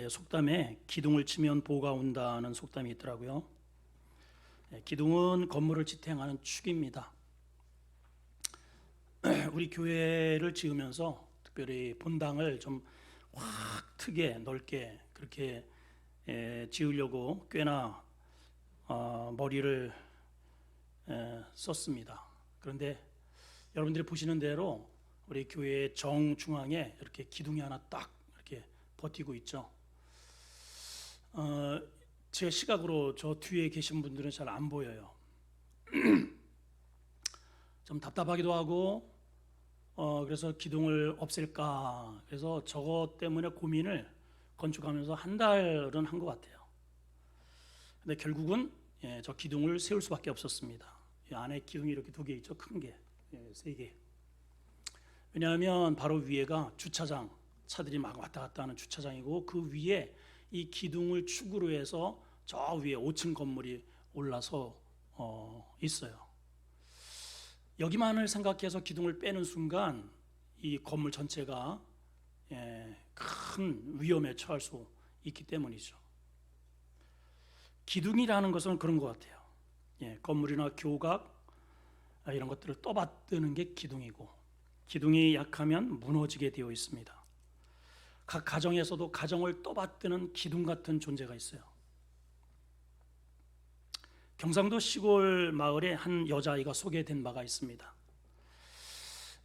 속담에 기둥을 치면 보가 온다는 속담이 있더라고요. 기둥은 건물을 지탱하는 축입니다. 우리 교회를 지으면서 특별히 본당을 좀 확 크게 넓게 그렇게 지으려고 꽤나 머리를 썼습니다. 그런데 여러분들이 보시는 대로 우리 교회 정중앙에 이렇게 기둥이 하나 딱 이렇게 버티고 있죠. 제 시각으로 저 뒤에 계신 분들은 잘 안 보여요. 좀 답답하기도 하고 그래서 기둥을 없앨까 그래서 저것 때문에 고민을 건축하면서 한 달은 한 것 같아요. 근데 결국은 저 기둥을 세울 수밖에 없었습니다. 이 안에 기둥이 이렇게 두 개 있죠. 큰 게, 세 개. 왜냐하면 바로 위에가 주차장, 차들이 막 왔다 갔다 하는 주차장이고 그 위에 이 기둥을 축으로 해서 저 위에 5층 건물이 올라서 있어요. 여기만을 생각해서 기둥을 빼는 순간 이 건물 전체가 큰 위험에 처할 수 있기 때문이죠. 기둥이라는 것은 그런 것 같아요. 건물이나 교각 이런 것들을 떠받드는 게 기둥이고, 기둥이 약하면 무너지게 되어 있습니다. 각 가정에서도 가정을 떠받드는 기둥 같은 존재가 있어요. 경상도 시골 마을에 한 여자아이가 소개된 바가 있습니다.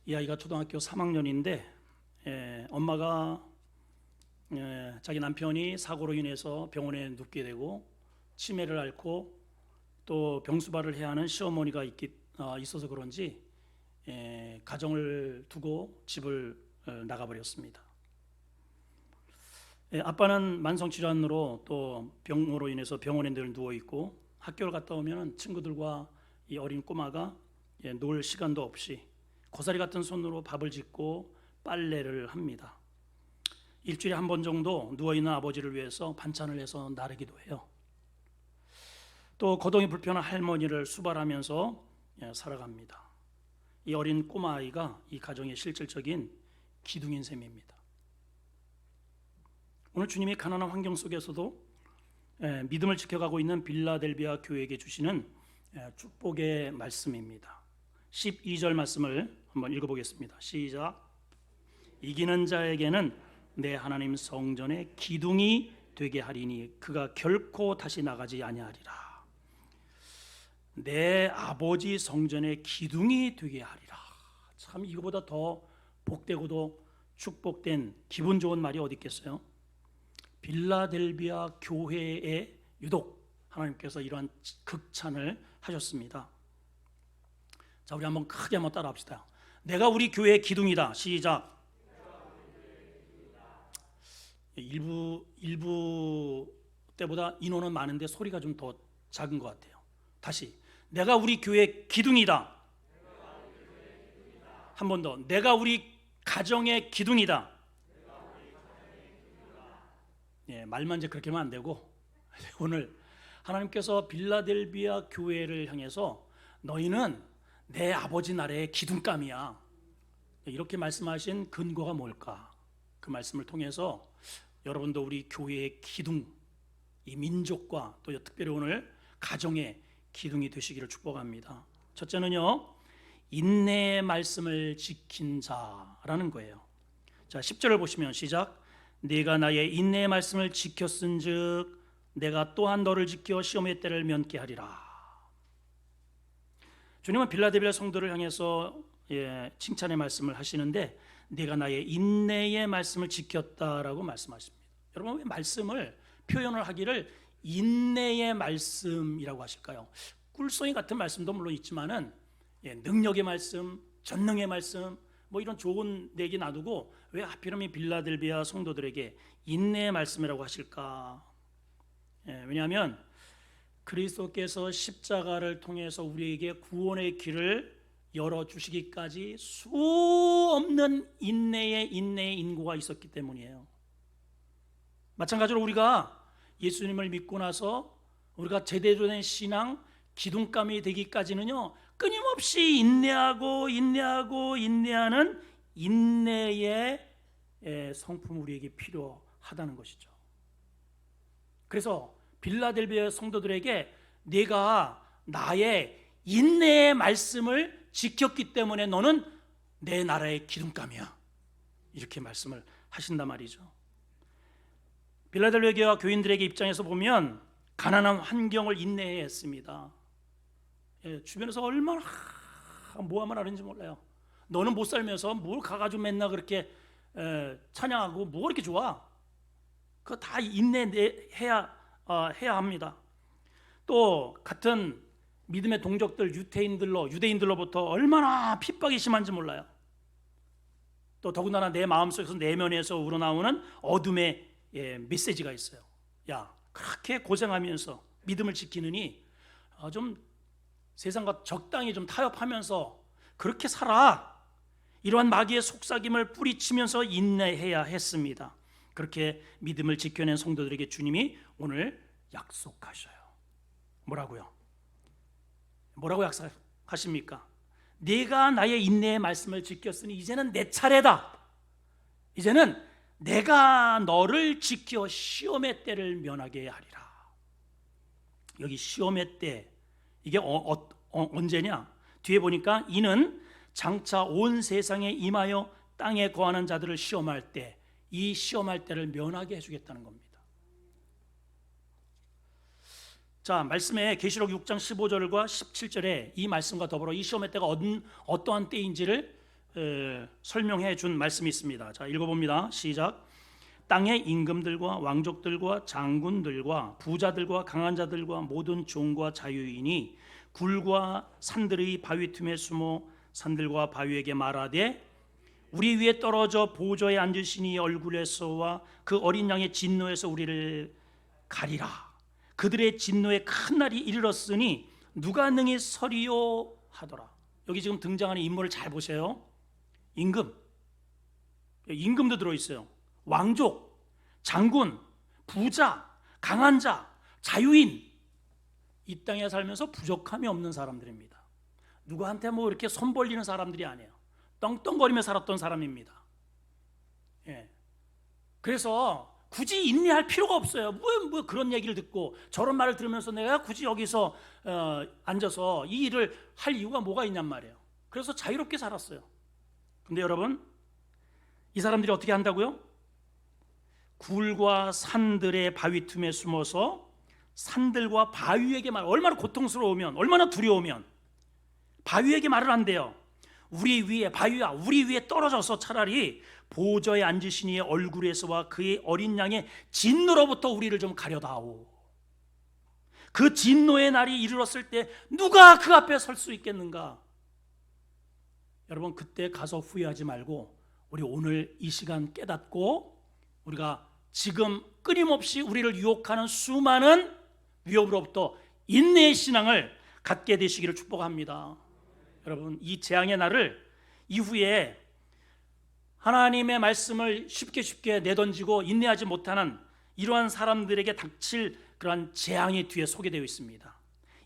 이 아이가 초등학교 3학년인데 엄마가 자기 남편이 사고로 인해서 병원에 눕게 되고 치매를 앓고 또 병수발을 해야 하는 시어머니가 있어서 그런지 가정을 두고 집을 나가버렸습니다. 아빠는 만성질환으로 또 병으로 인해서 병원에 늘 누워있고 학교를 갔다 오면 친구들과 이 어린 꼬마가 놀 시간도 없이 고사리 같은 손으로 밥을 짓고 빨래를 합니다. 일주일에 한 번 정도 누워있는 아버지를 위해서 반찬을 해서 나르기도 해요. 또 거동이 불편한 할머니를 수발하면서 살아갑니다. 이 어린 꼬마아이가 이 가정의 실질적인 기둥인 셈입니다. 오늘 주님이 가난한 환경 속에서도 믿음을 지켜가고 있는 빌라델비아 교회에게 주시는 축복의 말씀입니다. 12절 말씀을 한번 읽어보겠습니다. 시작. 이기는 자에게는 내 하나님 성전의 기둥이 되게 하리니 그가 결코 다시 나가지 아니하리라. 내 아버지 성전의 기둥이 되게 하리라. 참 이거보다 더 복되고도 축복된 기분 좋은 말이 어디 있겠어요? 빌라델비아 교회에 유독 하나님께서 이러한 극찬을 하셨습니다. 자, 우리 한번 크게 한번 따라합시다. 내가 우리 교회의 기둥이다. 시작. 일부 때보다 인원은 많은데 소리가 좀 더 작은 것 같아요. 다시. 내가 우리 교회의 기둥이다. 한 번 더. 내가 우리 가정의 기둥이다. 말만 이제 그렇게 하면 안 되고 오늘 하나님께서 빌라델비아 교회를 향해서 너희는 내 아버지 나라의 기둥감이야 이렇게 말씀하신 근거가 뭘까? 그 말씀을 통해서 여러분도 우리 교회의 기둥, 이 민족과 또 특별히 오늘 가정의 기둥이 되시기를 축복합니다. 첫째는요, 인내의 말씀을 지킨 자라는 거예요. 자, 10절을 보시면 시작. 네가 나의 인내의 말씀을 지켰은즉 내가 또한 너를 지켜 시험의 때를 면케 하리라. 주님은 빌라델비아 성도를 향해서 칭찬의 말씀을 하시는데 네가 나의 인내의 말씀을 지켰다라고 말씀하십니다. 여러분 왜 말씀을 표현을 하기를 인내의 말씀이라고 하실까요? 꿀송이 같은 말씀도 물론 있지만은 능력의 말씀, 전능의 말씀 뭐 이런 좋은 얘기 놔두고 왜 하필이면 빌라델비아 성도들에게 인내의 말씀이라고 하실까? 왜냐하면 그리스도께서 십자가를 통해서 우리에게 구원의 길을 열어주시기까지 수 없는 인내의 인고가 있었기 때문이에요. 마찬가지로 우리가 예수님을 믿고 나서 우리가 제대로 된 신앙, 기둥감이 되기까지는요 끊임없이 인내하는 인내의 성품 우리에게 필요하다는 것이죠. 그래서 빌라델비아 성도들에게 내가 나의 인내의 말씀을 지켰기 때문에 너는 내 나라의 기둥감이야, 이렇게 말씀을 하신단 말이죠. 빌라델비아 교회 교인들에게 입장에서 보면 가난한 환경을 인내해야 했습니다. 주변에서 얼마나 모함을 하는지 몰라요. 너는 못 살면서 뭘 가가지고 맨날 그렇게 찬양하고 뭐 그렇게 좋아? 그거 다 인내해야 합니다. 또 같은 믿음의 동족들 유대인들로부터 얼마나 핍박이 심한지 몰라요. 또 더군다나 내 마음속에서 내면에서 우러나오는 어둠의 메시지가 있어요. 야, 그렇게 고생하면서 믿음을 지키느니 좀 세상과 적당히 좀 타협하면서 그렇게 살아. 이러한 마귀의 속삭임을 뿌리치면서 인내해야 했습니다. 그렇게 믿음을 지켜낸 성도들에게 주님이 오늘 약속하셔요. 뭐라고요? 뭐라고 약속하십니까? 네가 나의 인내의 말씀을 지켰으니 이제는 내 차례다. 이제는 내가 너를 지켜 시험의 때를 면하게 하리라. 여기 시험의 때, 이게 언제냐? 뒤에 보니까 이는 장차 온 세상에 임하여 땅에 거하는 자들을 시험할 때, 이 시험할 때를 면하게 해주겠다는 겁니다. 자, 말씀에 계시록 6장 15절과 17절에 이 말씀과 더불어 이 시험의 때가 어떠한 때인지를 설명해 준 말씀이 있습니다. 자, 읽어봅니다. 시작. 땅의 임금들과 왕족들과 장군들과 부자들과 강한 자들과 모든 종과 자유인이 굴과 산들의 바위 틈에 숨어 산들과 바위에게 말하되 우리 위에 떨어져 보좌에 앉으시니 얼굴에서와 그 어린 양의 진노에서 우리를 가리라. 그들의 진노의 큰 날이 이르렀으니 누가 능히 서리요 하더라. 여기 지금 등장하는 인물을 잘 보세요. 임금도 들어있어요. 왕족, 장군, 부자, 강한 자, 자유인, 이 땅에 살면서 부족함이 없는 사람들입니다. 누구한테 뭐 이렇게 손 벌리는 사람들이 아니에요. 떵떵거리며 살았던 사람입니다. 그래서 굳이 인내할 필요가 없어요. 뭐 그런 얘기를 듣고 저런 말을 들으면서 내가 굳이 여기서 앉아서 이 일을 할 이유가 뭐가 있냔 말이에요. 그래서 자유롭게 살았어요. 근데 여러분, 이 사람들이 어떻게 한다고요? 굴과 산들의 바위 틈에 숨어서 산들과 바위에게 얼마나 고통스러우면, 얼마나 두려우면 바위에게 말을 한대요. 우리 위에, 바위야, 우리 위에 떨어져서 차라리 보좌에 앉으신 이의 얼굴에서와 그의 어린 양의 진노로부터 우리를 좀 가려다오. 그 진노의 날이 이르렀을 때 누가 그 앞에 설 수 있겠는가? 여러분, 그때 가서 후회하지 말고 우리 오늘 이 시간 깨닫고 우리가 지금 끊임없이 우리를 유혹하는 수많은 위협으로부터 인내의 신앙을 갖게 되시기를 축복합니다. 여러분, 이 재앙의 날을 이후에 하나님의 말씀을 쉽게 내던지고 인내하지 못하는 이러한 사람들에게 닥칠 그러한 재앙이 뒤에 소개되어 있습니다.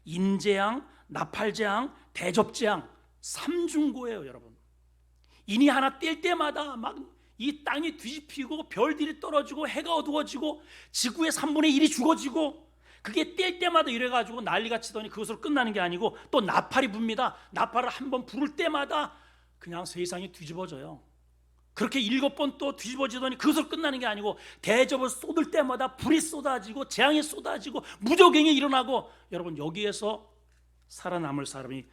인재앙, 나팔재앙, 대접재앙, 삼중고예요. 여러분, 인이 하나 뗄 때마다 막 이 땅이 뒤집히고 별들이 떨어지고 해가 어두워지고 지구의 3분의 1이 죽어지고, 그게 뗄 때마다 이래가지고 난리가 치더니 그것으로 끝나는 게 아니고 또 나팔이 붑니다. 나팔을 한번 부를 때마다 그냥 세상이 뒤집어져요. 그렇게 7번 또 뒤집어지더니 그것으로 끝나는 게 아니고 대접을 쏟을 때마다 불이 쏟아지고 재앙이 쏟아지고 무적행이 일어나고, 여러분, 여기에서 살아남을 사람이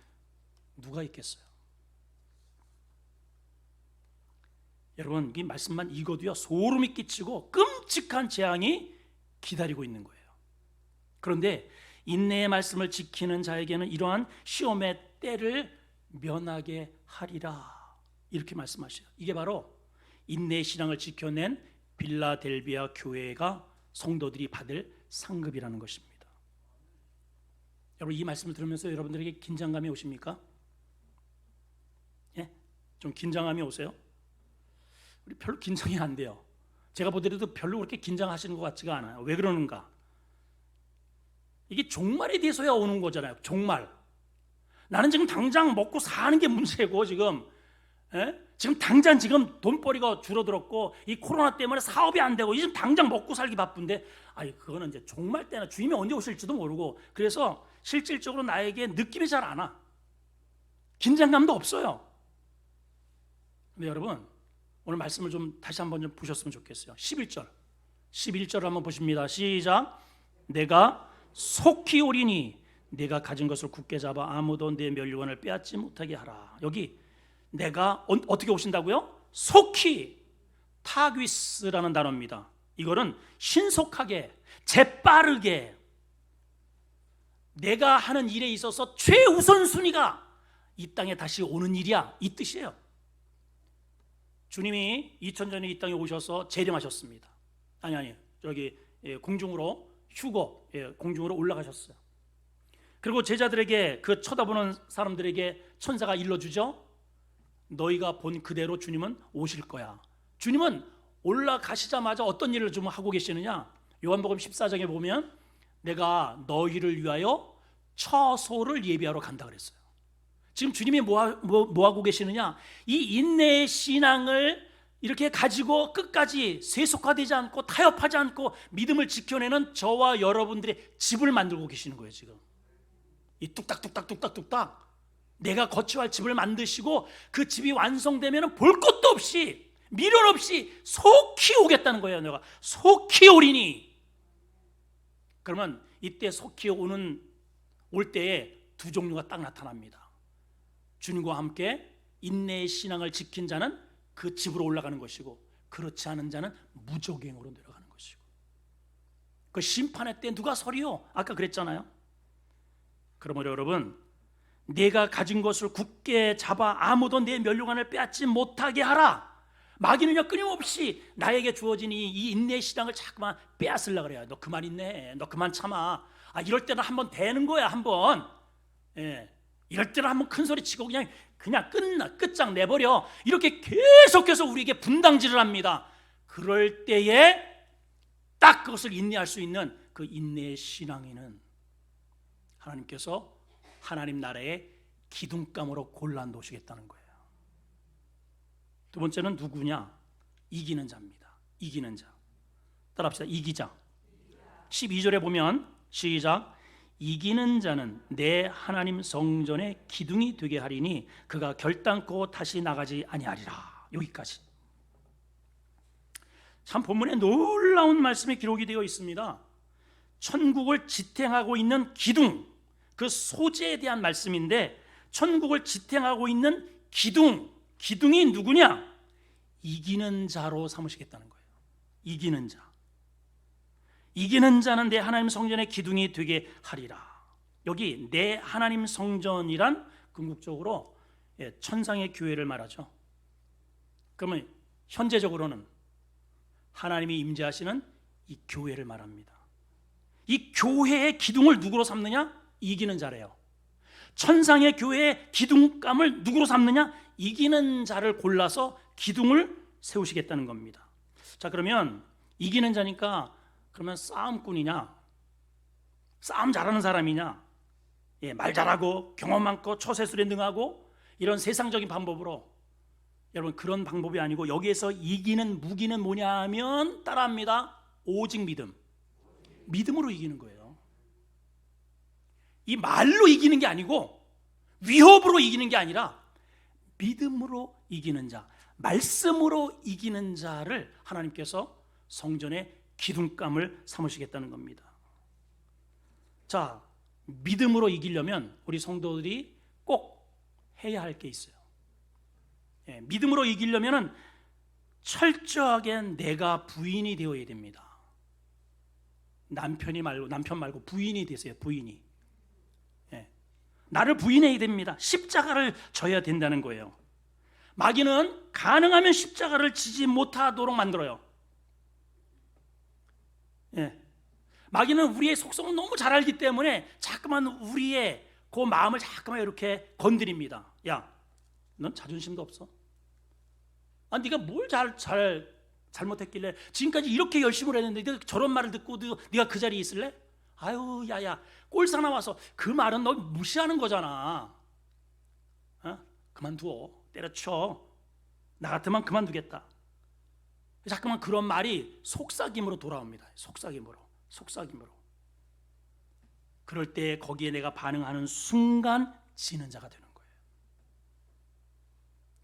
누가 있겠어요? 여러분, 이 말씀만 읽어도요 소름이 끼치고 끔찍한 재앙이 기다리고 있는 거예요. 그런데 인내의 말씀을 지키는 자에게는 이러한 시험의 때를 면하게 하리라, 이렇게 말씀하셔요. 이게 바로 인내의 신앙을 지켜낸 빌라델비아 교회가 성도들이 받을 상급이라는 것입니다. 여러분, 이 말씀을 들으면서 여러분들에게 긴장감이 오십니까? 예? 좀 긴장감이 오세요? 우리 별로 긴장이 안 돼요. 제가 보더라도 별로 그렇게 긴장하시는 것 같지가 않아요. 왜 그러는가? 이게 종말에 대해서야 오는 거잖아요. 종말. 나는 지금 당장 먹고 사는 게 문제고 지금 지금 당장 지금 돈벌이가 줄어들었고 이 코로나 때문에 사업이 안 되고 지금 당장 먹고 살기 바쁜데, 아니 그거는 이제 종말 때나 주님이 언제 오실지도 모르고, 그래서 실질적으로 나에게 느낌이 잘 안 와. 긴장감도 없어요. 근데 여러분, 오늘 말씀을 좀 다시 한번 좀 보셨으면 좋겠어요. 11절 한번 보십니다. 시작. 내가 속히 오리니 내가 가진 것을 굳게 잡아 아무도 내 멸류관을 빼앗지 못하게 하라. 여기 내가 어떻게 오신다고요? 속히, 타귀스라는 단어입니다. 이거는 신속하게, 재빠르게, 내가 하는 일에 있어서 최우선순위가 이 땅에 다시 오는 일이야, 이 뜻이에요. 주님이 2000년에 이 땅에 오셔서 재림하셨습니다. 아니 저기 공중으로 휴거, 공중으로 올라가셨어요. 그리고 제자들에게, 그 쳐다보는 사람들에게 천사가 일러주죠. 너희가 본 그대로 주님은 오실 거야. 주님은 올라가시자마자 어떤 일을 좀 하고 계시느냐? 요한복음 14장에 보면 내가 너희를 위하여 처소를 예비하러 간다 그랬어요. 지금 주님이 뭐 하고 계시느냐? 이 인내의 신앙을 이렇게 가지고 끝까지 세속화되지 않고 타협하지 않고 믿음을 지켜내는 저와 여러분들의 집을 만들고 계시는 거예요. 지금 이 뚝딱뚝딱 내가 거처할 집을 만드시고, 그 집이 완성되면 볼 것도 없이, 미련 없이 속히 오겠다는 거예요. 내가 속히 오리니. 그러면 이때 속히 올 때에 두 종류가 딱 나타납니다. 주님과 함께 인내의 신앙을 지킨 자는 그 집으로 올라가는 것이고, 그렇지 않은 자는 무적행으로 내려가는 것이고. 그 심판의 때 누가 서리요? 아까 그랬잖아요. 그러므로 여러분, 내가 가진 것을 굳게 잡아 아무도 내 멸류관을 빼앗지 못하게 하라. 마귀는요, 끊임없이 나에게 주어진 이 인내의 신앙을 자꾸만 빼앗으려고 그래요. 너 그만 인내해, 너 그만 참아. 이럴 때는 한번 되는 거야, 한번. 이럴 때는 한번 큰 소리 치고 그냥 끝장 내버려. 이렇게 계속해서 우리에게 분당질을 합니다. 그럴 때에 딱 그것을 인내할 수 있는 그 인내의 신앙에는 하나님께서 하나님 나라의 기둥감으로 골라 놓으시겠다는 거예요. 두 번째는 누구냐? 이기는 자입니다. 이기는 자. 따라합시다. 이기자. 12절에 보면 시작. 이기는 자는 내 하나님 성전의 기둥이 되게 하리니 그가 결단코 다시 나가지 아니하리라. 여기까지. 참 본문에 놀라운 말씀이 기록이 되어 있습니다. 천국을 지탱하고 있는 기둥, 그 소재에 대한 말씀인데, 천국을 지탱하고 있는 기둥이 누구냐? 이기는 자로 삼으시겠다는 거예요. 이기는 자. 이기는 자는 내 하나님 성전의 기둥이 되게 하리라. 여기 내 하나님 성전이란 궁극적으로 천상의 교회를 말하죠. 그러면 현재적으로는 하나님이 임재하시는 이 교회를 말합니다. 이 교회의 기둥을 누구로 삼느냐? 이기는 자래요. 천상의 교회의 기둥감을 누구로 삼느냐? 이기는 자를 골라서 기둥을 세우시겠다는 겁니다. 자, 그러면 이기는 자니까 그러면 싸움꾼이냐? 싸움 잘하는 사람이냐? 말 잘하고 경험 많고 처세술에 능하고 이런 세상적인 방법으로, 여러분 그런 방법이 아니고 여기에서 이기는 무기는 뭐냐 하면 따라합니다. 오직 믿음으로 이기는 거예요. 이 말로 이기는 게 아니고 위협으로 이기는 게 아니라 믿음으로 이기는 자, 말씀으로 이기는 자를 하나님께서 성전의 기둥감을 삼으시겠다는 겁니다. 자, 믿음으로 이기려면 우리 성도들이 꼭 해야 할 게 있어요. 믿음으로 이기려면 철저하게 내가 부인이 되어야 됩니다. 남편 말고 부인이 되세요. 부인이. 나를 부인해야 됩니다. 십자가를 져야 된다는 거예요. 마귀는 가능하면 십자가를 지지 못하도록 만들어요. 마귀는 우리의 속성을 너무 잘 알기 때문에 자꾸만 우리의 그 마음을 자꾸만 이렇게 건드립니다. 야, 넌 자존심도 없어? 네가 뭘 잘못했길래 지금까지 이렇게 열심히 했는데 네가 저런 말을 듣고 네가 그 자리에 있을래? 아유, 야야, 꼴사 나와서 그 말은 너 무시하는 거잖아. 그만두어, 때려쳐. 나 같으면 그만두겠다. 자꾸만 그런 말이 속삭임으로 돌아옵니다. 속삭임으로. 그럴 때 거기에 내가 반응하는 순간 지는 자가 되는 거예요.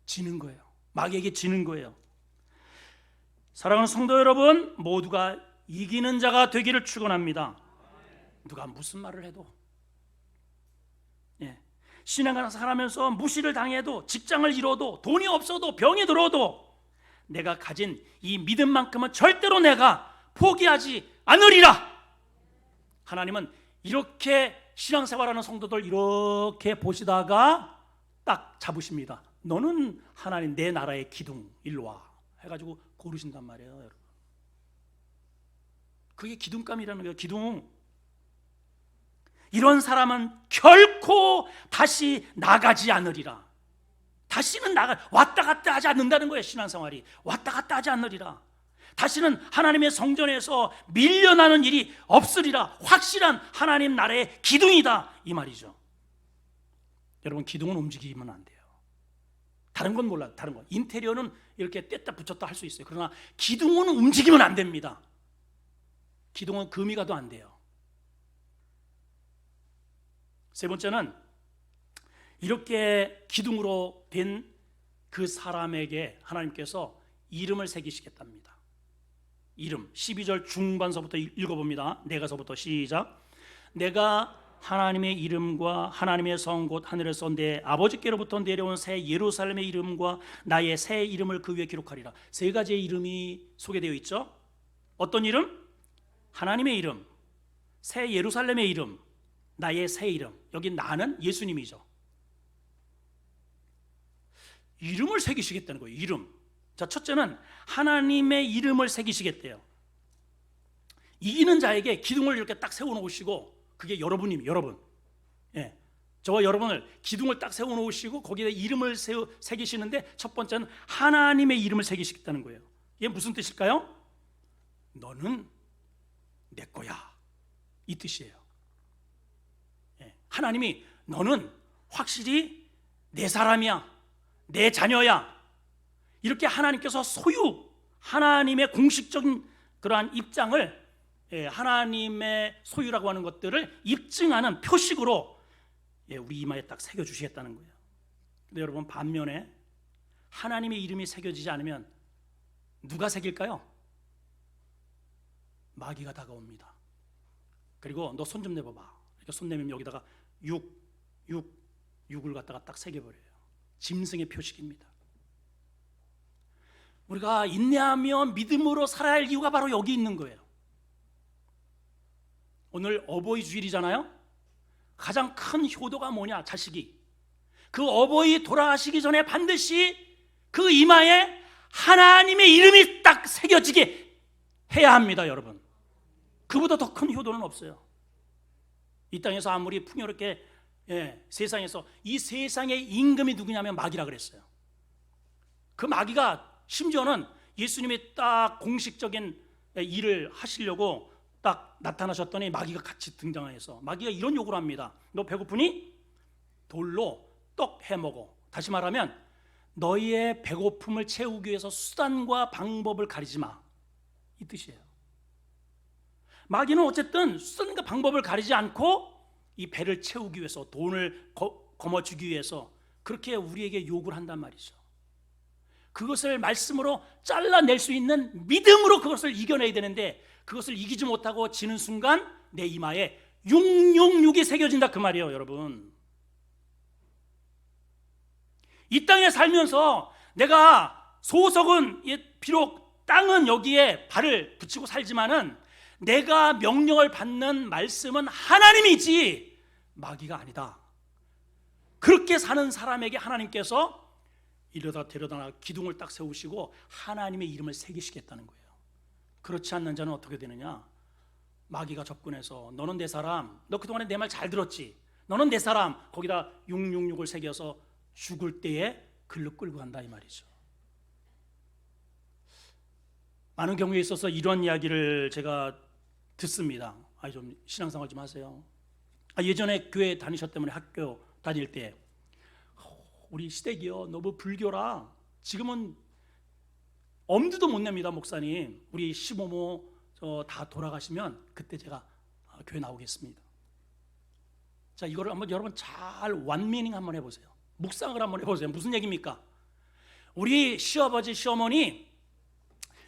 지는 거예요. 마귀에게 지는 거예요. 사랑하는 성도 여러분, 모두가 이기는 자가 되기를 축원합니다. 누가 무슨 말을 해도, 신앙을 살아가면서 무시를 당해도, 직장을 잃어도, 돈이 없어도, 병이 들어도 내가 가진 이 믿음만큼은 절대로 내가 포기하지 않으리라. 하나님은 이렇게 신앙생활하는 성도들 이렇게 보시다가 딱 잡으십니다. 너는 하나님 내 나라의 기둥 일로 와 해가지고 고르신단 말이에요, 여러분. 그게 기둥감이라는 거예요. 기둥. 이런 사람은 결코 다시 나가지 않으리라. 다시는 왔다 갔다 하지 않는다는 거예요. 신앙생활이 왔다 갔다 하지 않으리라. 다시는 하나님의 성전에서 밀려나는 일이 없으리라. 확실한 하나님 나라의 기둥이다, 이 말이죠. 여러분, 기둥은 움직이면 안 돼요. 다른 건 몰라요. 다른 거 인테리어는 이렇게 뗐다 붙였다 할 수 있어요. 그러나 기둥은 움직이면 안 됩니다. 기둥은 금이 가도 안 돼요. 세 번째는 이렇게 기둥으로 된 그 사람에게 하나님께서 이름을 새기시겠답니다. 이름. 12절 중반서부터 읽어봅니다. 내가서부터 시작. 내가 하나님의 이름과 하나님의 성 곧 하늘에서 내 아버지께로부터 내려온 새 예루살렘의 이름과 나의 새 이름을 그 위에 기록하리라. 세 가지의 이름이 소개되어 있죠. 어떤 이름? 하나님의 이름, 새 예루살렘의 이름, 나의 새 이름. 여기 나는 예수님이죠. 이름을 새기시겠다는 거예요. 이름. 자, 첫째는 하나님의 이름을 새기시겠대요. 이기는 자에게 기둥을 이렇게 딱 세워놓으시고, 그게 여러분입니다. 여러분. 저와 여러분을 기둥을 딱 세워놓으시고 거기에 이름을 새기시는데, 첫 번째는 하나님의 이름을 새기시겠다는 거예요. 이게 무슨 뜻일까요? 너는 내 거야, 이 뜻이에요. 하나님이 너는 확실히 내 사람이야, 내 자녀야, 이렇게 하나님께서 소유, 하나님의 공식적인 그러한 입장을, 하나님의 소유라고 하는 것들을 입증하는 표식으로 우리 이마에 딱 새겨주시겠다는 거예요. 근데 여러분, 반면에 하나님의 이름이 새겨지지 않으면 누가 새길까요? 마귀가 다가옵니다. 그리고 너 손 좀 내봐봐. 이렇게 손 내면 여기다가 6을 갖다가 딱 새겨버려요. 짐승의 표식입니다. 우리가 인내하며 믿음으로 살아야 할 이유가 바로 여기 있는 거예요. 오늘 어버이 주일이잖아요. 가장 큰 효도가 뭐냐? 자식이. 그 어버이 돌아가시기 전에 반드시 그 이마에 하나님의 이름이 딱 새겨지게 해야 합니다, 여러분. 그보다 더 큰 효도는 없어요. 이 땅에서 아무리 풍요롭게, 세상에서, 이 세상의 임금이 누구냐면 마귀라 그랬어요. 그 마귀가 심지어는 예수님이 딱 공식적인 일을 하시려고 딱 나타나셨더니 마귀가 같이 등장해서 마귀가 이런 요구를 합니다. 너 배고프니? 돌로 떡 해먹어. 다시 말하면 너희의 배고픔을 채우기 위해서 수단과 방법을 가리지 마, 이 뜻이에요. 마귀는 어쨌든 수단과 방법을 가리지 않고 이 배를 채우기 위해서, 돈을 거머쥐기 위해서 그렇게 우리에게 요구를 한단 말이죠. 그것을 말씀으로 잘라낼 수 있는 믿음으로 그것을 이겨내야 되는데, 그것을 이기지 못하고 지는 순간 내 이마에 666이 새겨진다, 그 말이에요, 여러분. 이 땅에 살면서 내가 소속은, 비록 땅은 여기에 발을 붙이고 살지만은 내가 명령을 받는 말씀은 하나님이지 마귀가 아니다. 그렇게 사는 사람에게 하나님께서 이러다 데려다 기둥을 딱 세우시고 하나님의 이름을 새기시겠다는 거예요. 그렇지 않는 자는 어떻게 되느냐? 마귀가 접근해서 너는 내 사람, 너 그동안에 내 말 잘 들었지? 너는 내 사람, 거기다 666을 새겨서 죽을 때에 글로 끌고 간다, 이 말이죠. 많은 경우에 있어서 이런 이야기를 제가 듣습니다. 좀 신앙생활 좀 하세요. 예전에 교회 다니셨 때문에 학교 다닐 때 우리 시댁이요 너무 불교라 지금은 엄두도 못 냅니다. 목사님, 우리 시모모 다 돌아가시면 그때 제가 교회 나오겠습니다. 자, 이거를 한번 여러분 잘 완미닝 한번 해보세요. 묵상을 한번 해보세요. 무슨 얘기입니까? 우리 시아버지 시어머니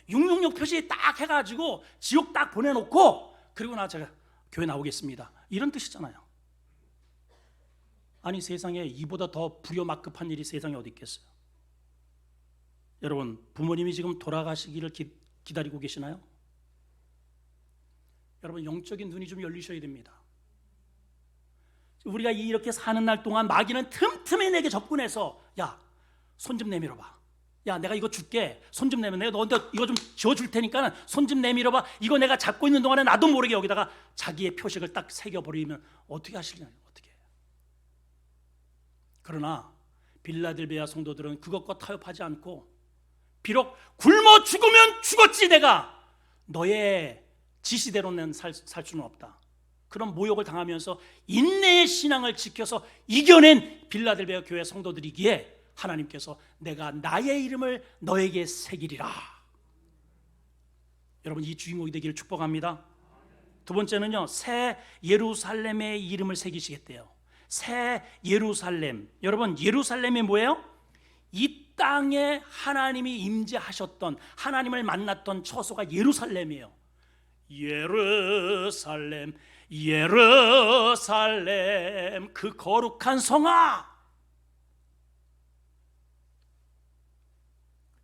666 표시 딱 해가지고 지옥 딱 보내놓고 그리고 나 제가 교회 나오겠습니다, 이런 뜻이잖아요. 아니, 세상에 이보다 더 불효막급한 일이 세상에 어디 있겠어요? 여러분, 부모님이 지금 돌아가시기를 기다리고 계시나요? 여러분, 영적인 눈이 좀 열리셔야 됩니다. 우리가 이렇게 사는 날 동안 마귀는 틈틈이 내게 접근해서, 야, 손 좀 내밀어봐. 야, 내가 이거 줄게. 손 좀 내밀어. 내가 너한테 이거 좀 지어줄 테니까 손 좀 내밀어봐. 이거 내가 잡고 있는 동안에 나도 모르게 여기다가 자기의 표식을 딱 새겨버리면 어떻게 하시려냐, 어떻게 해요? 그러나 빌라델비아 성도들은 그것과 타협하지 않고, 비록 굶어 죽으면 죽었지 내가 너의 지시대로는 살 수는 없다, 그런 모욕을 당하면서 인내의 신앙을 지켜서 이겨낸 빌라델비아 교회 성도들이기에 하나님께서 내가 나의 이름을 너에게 새기리라. 여러분, 이 주인공이 되기를 축복합니다. 두 번째는요, 새 예루살렘의 이름을 새기시겠대요. 새 예루살렘. 여러분, 예루살렘이 뭐예요? 이 땅에 하나님이 임재하셨던, 하나님을 만났던 처소가 예루살렘이에요. 예루살렘, 예루살렘, 그 거룩한 성아.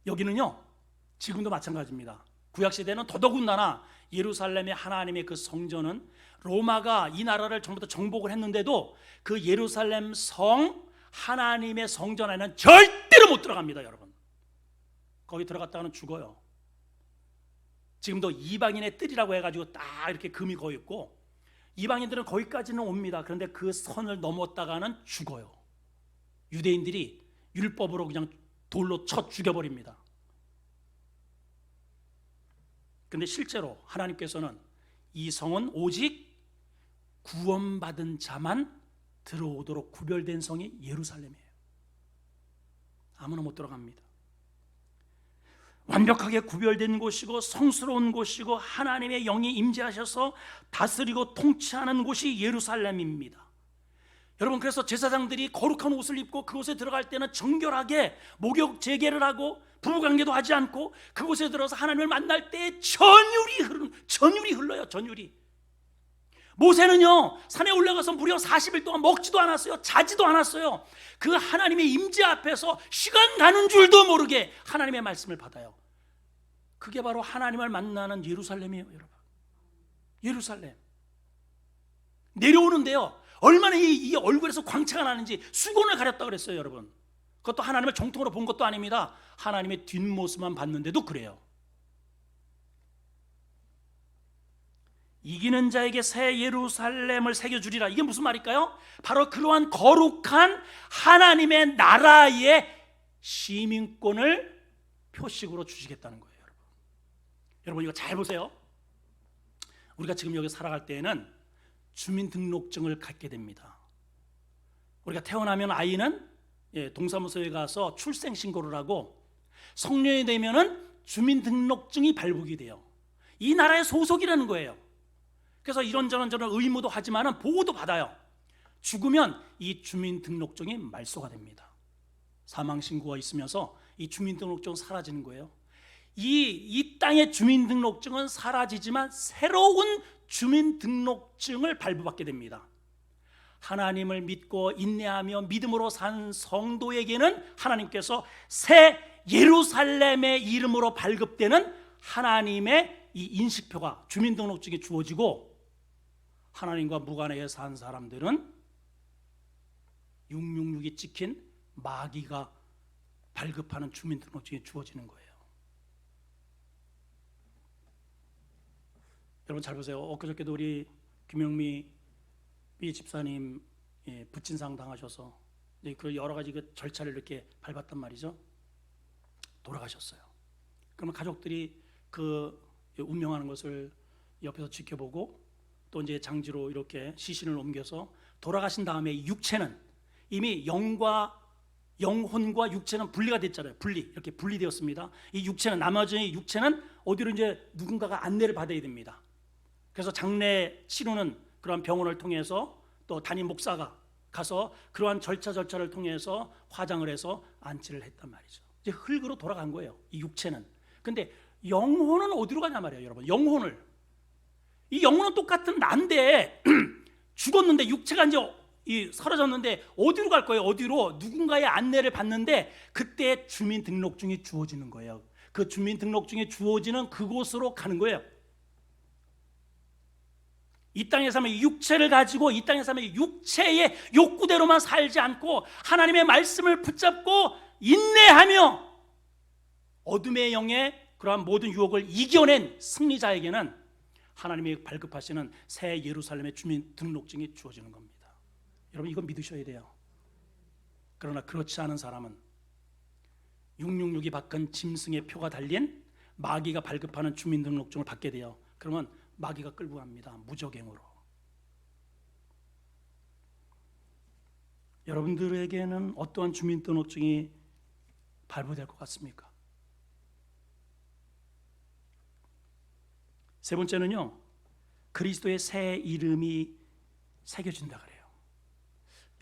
여기는요, 지금도 마찬가지입니다. 구약시대는 더더군다나 예루살렘의 하나님의 그 성전은 로마가 이 나라를 전부 다 정복을 했는데도 그 예루살렘 성, 하나님의 성전 안에는 절대로 못 들어갑니다. 여러분, 거기 들어갔다가는 죽어요. 지금도 이방인의 뜰이라고 해가지고 딱 이렇게 금이 거기 있고, 이방인들은 거기까지는 옵니다. 그런데 그 선을 넘었다가는 죽어요. 유대인들이 율법으로 그냥 돌로 쳐 죽여버립니다. 그런데 실제로 하나님께서는 이 성은 오직 구원받은 자만 들어오도록 구별된 성이 예루살렘이에요. 아무나 못 들어갑니다. 완벽하게 구별된 곳이고 성스러운 곳이고 하나님의 영이 임재하셔서 다스리고 통치하는 곳이 예루살렘입니다. 여러분, 그래서 제사장들이 거룩한 옷을 입고 그곳에 들어갈 때는 정결하게 목욕 재개를 하고 부부관계도 하지 않고 그곳에 들어서 하나님을 만날 때 전율이 흘러요. 전율이. 모세는요, 산에 올라가서 무려 40일 동안 먹지도 않았어요. 자지도 않았어요. 그 하나님의 임재 앞에서 시간 가는 줄도 모르게 하나님의 말씀을 받아요. 그게 바로 하나님을 만나는 예루살렘이에요. 여러분, 예루살렘. 내려오는데요, 얼마나 이 얼굴에서 광채가 나는지 수건을 가렸다 그랬어요. 여러분, 그것도 하나님을 정통으로 본 것도 아닙니다. 하나님의 뒷모습만 봤는데도 그래요. 이기는 자에게 새 예루살렘을 새겨주리라. 이게 무슨 말일까요? 바로 그러한 거룩한 하나님의 나라의 시민권을 표식으로 주시겠다는 거예요. 여러분, 이거 잘 보세요. 우리가 지금 여기 살아갈 때에는 주민등록증을 갖게 됩니다. 우리가 태어나면 아이는 동사무소에 가서 출생신고를 하고, 성년이 되면은 주민등록증이 발부가 돼요. 이 나라의 소속이라는 거예요. 그래서 이런저런 의무도 하지만 보호도 받아요. 죽으면 이 주민등록증이 말소가 됩니다. 사망신고가 있으면서 이 주민등록증은 사라지는 거예요. 이 땅의 주민등록증은 사라지지만 새로운 주민등록증을 발부받게 됩니다. 하나님을 믿고 인내하며 믿음으로 산 성도에게는 하나님께서 새 예루살렘의 이름으로 발급되는 하나님의 이 인식표가, 주민등록증이 주어지고, 하나님과 무관하게 산 사람들은 666이 찍힌 마귀가 발급하는 주민등록증이 주어지는 거예요. 여러분, 잘 보세요. 엊그저께도 우리 김영미 집사님 부친상 당하셔서 그 여러 가지 그 절차를 이렇게 밟았단 말이죠. 돌아가셨어요. 그러면 가족들이 그 운명하는 것을 옆에서 지켜보고, 또 이제 장지로 이렇게 시신을 옮겨서 돌아가신 다음에 육체는 이미 영과 영혼과 육체는 분리가 됐잖아요. 이렇게 분리되었습니다. 이 육체는, 나머지 육체는 어디로 이제 누군가가 안내를 받아야 됩니다. 그래서 장례 치르는 그런 병원을 통해서 또 담임 목사가 가서 그러한 절차를 통해서 화장을 해서 안치를 했단 말이죠. 이제 흙으로 돌아간 거예요, 이 육체는. 근데 영혼은 어디로 가냐 말이에요, 여러분. 이 영혼은 똑같은 난데 죽었는데 육체가 이제 사라졌는데 어디로 갈 거예요? 어디로? 누군가의 안내를 받는데 그때 주민등록증이 주어지는 거예요. 그 주민등록증이 주어지는 그곳으로 가는 거예요. 이 땅에 살면 육체를 가지고 이 땅에 살면 육체의 욕구대로만 살지 않고 하나님의 말씀을 붙잡고 인내하며 어둠의 영의 그러한 모든 유혹을 이겨낸 승리자에게는 하나님이 발급하시는 새 예루살렘의 주민등록증이 주어지는 겁니다. 여러분, 이거 믿으셔야 돼요. 그러나 그렇지 않은 사람은 666이 박은 짐승의 표가 달린 마귀가 발급하는 주민등록증을 받게 돼요. 그러면 마귀가 끌고 갑니다. 무적행으로. 여러분들에게는 어떠한 주민등록증이 발부될 것 같습니까? 세 번째는요, 그리스도의 새 이름이 새겨진다 그래요.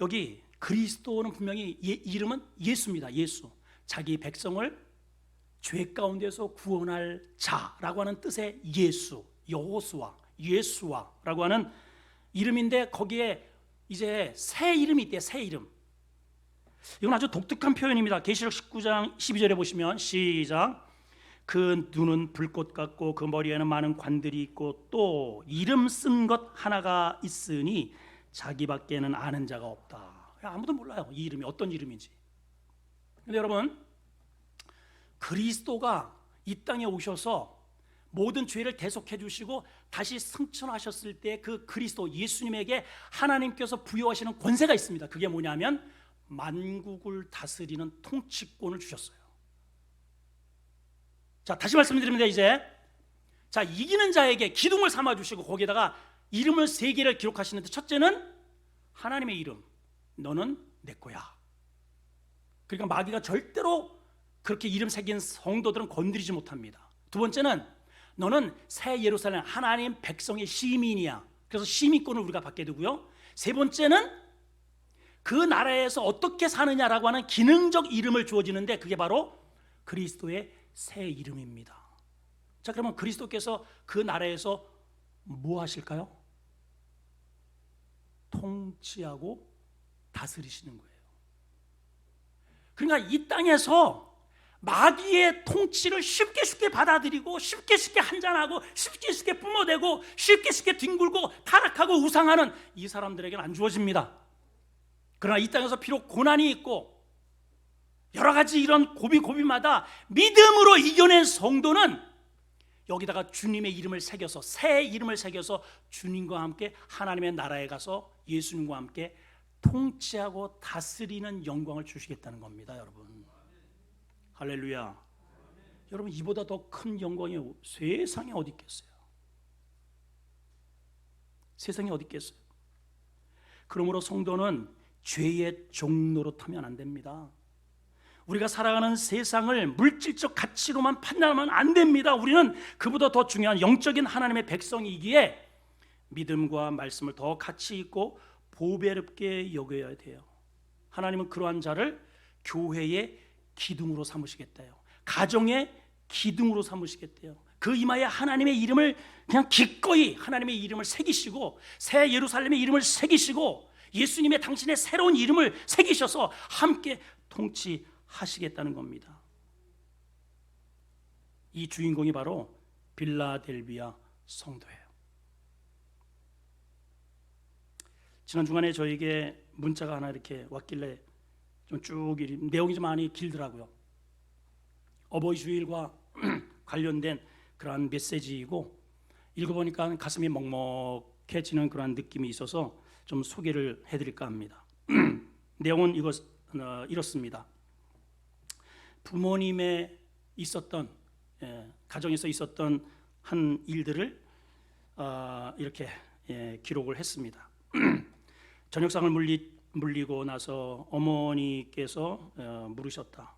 여기 그리스도는 분명히 이름은 예수입니다. 예수. 자기 백성을 죄 가운데서 구원할 자라고 하는 뜻의 예수, 여호수아, 예수아라고 하는 이름인데 거기에 이제 새 이름이 있대요. 새 이름. 이건 아주 독특한 표현입니다. 계시록 19장 12절에 보시면 시작. 그 눈은 불꽃 같고 그 머리에는 많은 관들이 있고 또 이름 쓴 것 하나가 있으니 자기밖에는 아는 자가 없다. 아무도 몰라요, 이 이름이 어떤 이름인지. 근데 여러분, 그리스도가 이 땅에 오셔서 모든 죄를 대속해 주시고 다시 승천하셨을 때 그 그리스도 예수님에게 하나님께서 부여하시는 권세가 있습니다. 그게 뭐냐면 만국을 다스리는 통치권을 주셨어요. 자, 다시 말씀드립니다. 이제 자, 이기는 자에게 기둥을 삼아 주시고 거기에다가 이름을 세 개를 기록하시는데, 첫째는 하나님의 이름, 너는 내 거야. 그러니까 마귀가 절대로 그렇게 이름 새긴 성도들은 건드리지 못합니다. 두 번째는 너는 새 예루살렘 하나님 백성의 시민이야. 그래서 시민권을 우리가 받게 되고요. 세 번째는 그 나라에서 어떻게 사느냐라고 하는 기능적 이름을 주어지는데 그게 바로 그리스도의 새 이름입니다. 자, 그러면 그리스도께서 그 나라에서 뭐 하실까요? 통치하고 다스리시는 거예요. 그러니까 이 땅에서 마귀의 통치를 쉽게 받아들이고 쉽게 한잔하고 쉽게 뿜어대고 쉽게 뒹굴고 타락하고 우상하는 이 사람들에게는 안 주어집니다. 그러나 이 땅에서 비록 고난이 있고 여러 가지 이런 고비마다 믿음으로 이겨낸 성도는 여기다가 주님의 이름을 새겨서, 새 이름을 새겨서 주님과 함께 하나님의 나라에 가서 예수님과 함께 통치하고 다스리는 영광을 주시겠다는 겁니다. 여러분, 할렐루야. 여러분, 이보다 더 큰 영광이 세상에 어디 있겠어요? 세상에 어디 있겠어요? 그러므로 성도는 죄의 종로로 타면 안 됩니다. 우리가 살아가는 세상을 물질적 가치로만 판단하면 안 됩니다. 우리는 그보다 더 중요한 영적인 하나님의 백성이기에 믿음과 말씀을 더 가치 있고 보배롭게 여겨야 돼요. 하나님은 그러한 자를 교회의 기둥으로 삼으시겠대요. 가정의 기둥으로 삼으시겠대요. 그 이마에 하나님의 이름을 그냥 기꺼이 하나님의 이름을 새기시고 새 예루살렘의 이름을 새기시고 예수님의 당신의 새로운 이름을 새기셔서 함께 통치하시겠다는 겁니다. 이 주인공이 바로 빌라델비아 성도예요. 지난 주간에 저에게 문자가 하나 이렇게 왔길래 좀 쭉 내용이 좀 많이 길더라고요. 어버이 주일과 관련된 그러한 메시지이고 읽어보니까 가슴이 먹먹해지는 그러한 느낌이 있어서 좀 소개를 해드릴까 합니다. 내용은 이렇습니다. 부모님의 있었던 가정에서 있었던 한 일들을 이렇게 기록을 했습니다. 저녁상을 물리고 나서 어머니께서 물으셨다.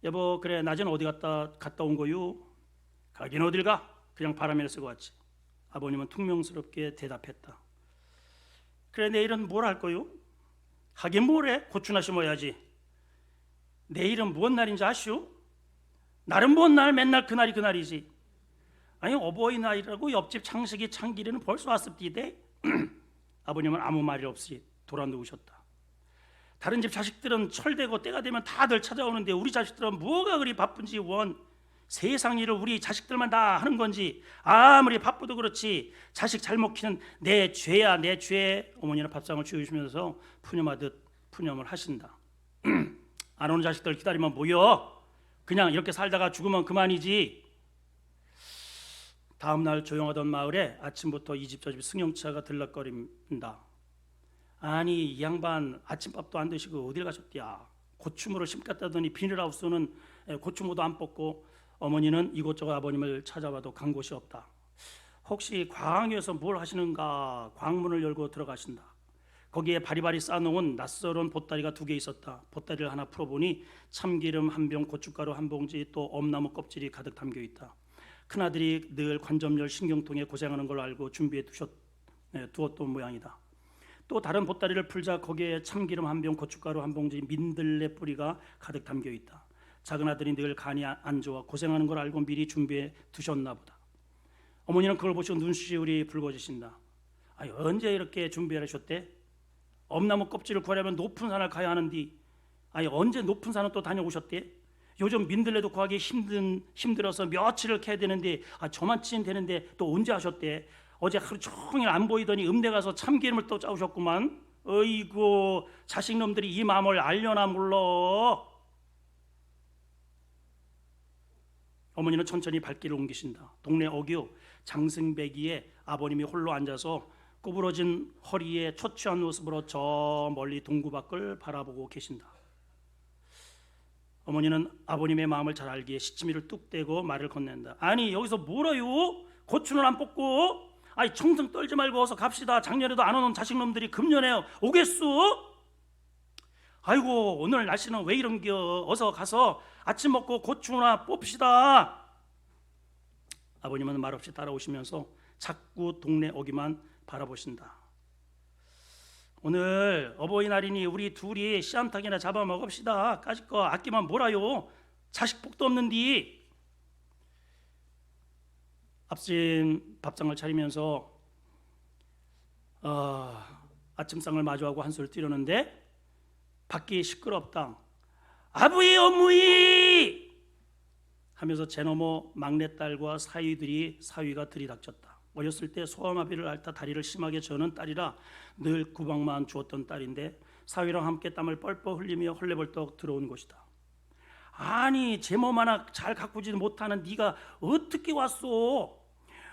여보, 그래 낮에는 어디 갔다 온 거요? 가긴 어딜 가? 그냥 바람을 쐬고 왔지. 아버님은 퉁명스럽게 대답했다. 그래 내일은 뭘 할 거요? 하긴 뭐래? 고추나 심어야지. 내일은 무슨 날인지 아시오? 날은 뭔 날? 맨날 그날이 그날이지. 아니 어버이날이라고 옆집 창식이 창길이는 벌써 왔습디데. 아버님은 아무 말이 없이 돌아 누우셨다. 다른 집 자식들은 철되고 때가 되면 다들 찾아오는데 우리 자식들은 뭐가 그리 바쁜지 원. 세상 일을 우리 자식들만 다 하는 건지 아무리 바쁘도 그렇지 자식 잘 먹히는 내 죄야 내 죄. 어머니는 밥상을 치우시면서 푸념하듯 푸념을 하신다. 안 오는 자식들 기다리면 뭐여? 그냥 이렇게 살다가 죽으면 그만이지. 다음 날 조용하던 마을에 아침부터 이 집 저 집 승용차가 들락거린다. 아니 이 양반 아침밥도 안 드시고 어딜 가셨디야? 고추무를 심겠다더니 비닐하우스는 고추무도 안 뽑고. 어머니는 이곳저곳 아버님을 찾아봐도 간 곳이 없다. 혹시 광에서 뭘 하시는가? 광문을 열고 들어가신다. 거기에 바리바리 싸놓은 낯설은 보따리가 2개 있었다. 보따리를 하나 풀어보니 참기름 한 병, 고춧가루 한 봉지, 또 엄나무 껍질이 가득 담겨 있다. 큰아들이 늘 관점열 신경통에 고생하는 걸 알고 준비해 두었던 모양이다. 또 다른 보따리를 풀자 거기에 참기름 한 병, 고춧가루 한 봉지, 민들레 뿌리가 가득 담겨 있다. 작은 아들이 늘 간이 안 좋아 고생하는 걸 알고 미리 준비해 두셨나 보다. 어머니는 그걸 보시고 눈시울이 붉어지신다. 아니 언제 이렇게 준비를 하셨대? 엄나무 껍질을 구하려면 높은 산을 가야 하는데 아니 언제 높은 산을 또 다녀오셨대? 요즘 민들레도 구하기 힘들어서 며칠을 캐야 되는데 저만치는 되는데 또 언제 하셨대? 어제 하루 종일 안 보이더니 읍내 가서 참기름을 또 짜오셨구만. 어이구 자식놈들이 이 마음을 알려나 몰라. 어머니는 천천히 발길을 옮기신다. 동네 어귀 장승배기에 아버님이 홀로 앉아서 구부러진 허리에 초췌한 모습으로 저 멀리 동구 밖을 바라보고 계신다. 어머니는 아버님의 마음을 잘 알기에 시치미를 뚝 떼고 말을 건넨다. 아니 여기서 뭐라요? 고추는 안 뽑고? 아니 청승 떨지 말고 어서 갑시다. 작년에도 안 오는 자식놈들이 금년에 오겠소? 아이고 오늘 날씨는 왜 이런겨? 어서 가서 아침 먹고 고추나 뽑시다. 아버님은 말없이 따라오시면서 자꾸 동네 어귀만 바라보신다. 오늘 어버이날이니 우리 둘이 씨암탉이나 잡아 먹읍시다. 까짓 거 아끼면 뭐라요? 자식 복도 없는디. 앞진 밥상을 차리면서 아침상을 마주하고 한술 뛰려는데 밖이 시끄럽다. 아부이 어무이 하면서 제너머 막내딸과 사위가 들이닥쳤다. 어렸을 때 소아마비를 앓다 다리를 심하게 저는 딸이라 늘 구박만 주었던 딸인데 사위랑 함께 땀을 뻘뻘 흘리며 헐레벌떡 들어온 것이다. 아니 제 몸 하나 잘 가꾸지 못하는 네가 어떻게 왔소?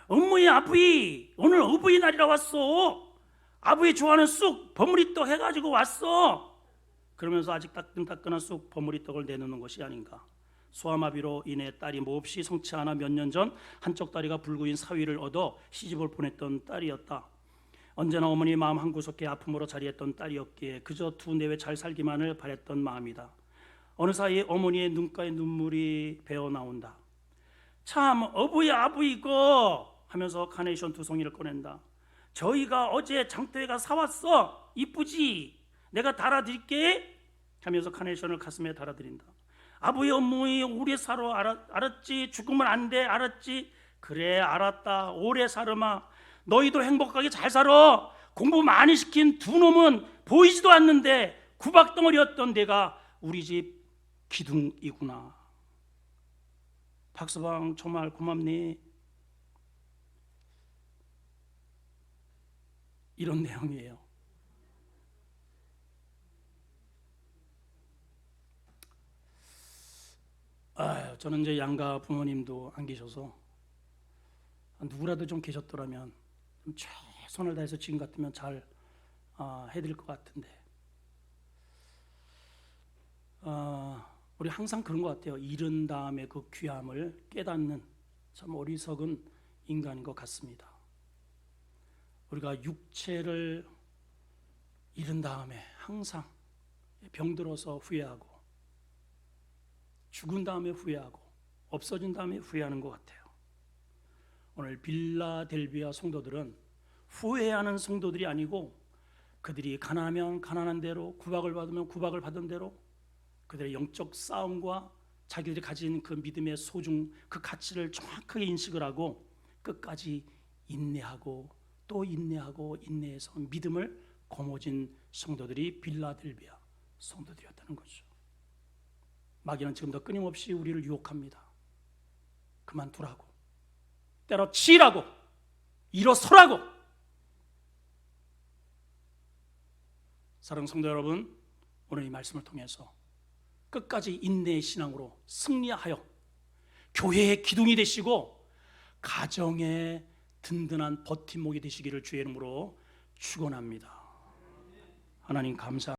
어머니 아부이 오늘 어부이 날이라 왔소. 아부이 좋아하는 쑥 버무리떡 해가지고 왔어. 그러면서 아직 따끈따끈한 쑥 버무리떡을 내놓는 것이 아닌가. 소아마비로 인해 딸이 몹시 성치 않아 몇 년 전 한쪽 다리가 불구인 사위를 얻어 시집을 보냈던 딸이었다. 언제나 어머니 마음 한구석에 아픔으로 자리했던 딸이었기에 그저 두 내외 잘 살기만을 바랬던 마음이다. 어느 사이에 어머니의 눈가에 눈물이 배어 나온다. 참 어부이 아부이고 하면서 카네이션 2송이를 꺼낸다. 저희가 어제 장터에가 사왔어. 이쁘지? 내가 달아드릴게 하면서 카네이션을 가슴에 달아드린다. 아부이 어머니 오래 살아 알았지? 죽으면 안 돼 알았지? 그래 알았다. 오래 살아마. 너희도 행복하게 잘 살아. 공부 많이 시킨 두 놈은 보이지도 않는데 구박덩어리였던 내가 우리 집 기둥이구나. 박서방 정말 고맙네. 이런 내용이에요. 저는 이제 양가 부모님도 안 계셔서 누구라도 좀 계셨더라면 좀 최선을 다해서 지금 같으면 잘 해드릴 것 같은데 우리 항상 그런 것 같아요. 잃은 다음에 그 귀함을 깨닫는 참 어리석은 인간인 것 같습니다. 우리가 육체를 잃은 다음에 항상 병들어서 후회하고, 죽은 다음에 후회하고, 없어진 다음에 후회하는 것 같아요. 오늘 빌라델비아 성도들은 후회하는 성도들이 아니고, 그들이 가난하면 가난한 대로, 구박을 받으면 구박을 받은 대로 그들의 영적 싸움과 자기들이 가진 그 믿음의 소중, 그 가치를 정확하게 인식을 하고 끝까지 인내하고 또 인내하고 인내해서 믿음을 거머쥔 성도들이 빌라델비아 성도들이었다는 거죠. 마귀는 지금도 끊임없이 우리를 유혹합니다. 그만두라고, 때려치라고, 일어서라고. 사랑하는 성도 여러분, 오늘 이 말씀을 통해서 끝까지 인내의 신앙으로 승리하여 교회의 기둥이 되시고 가정의 든든한 버팀목이 되시기를 주의 이름으로 축원합니다. 하나님 감사합니다.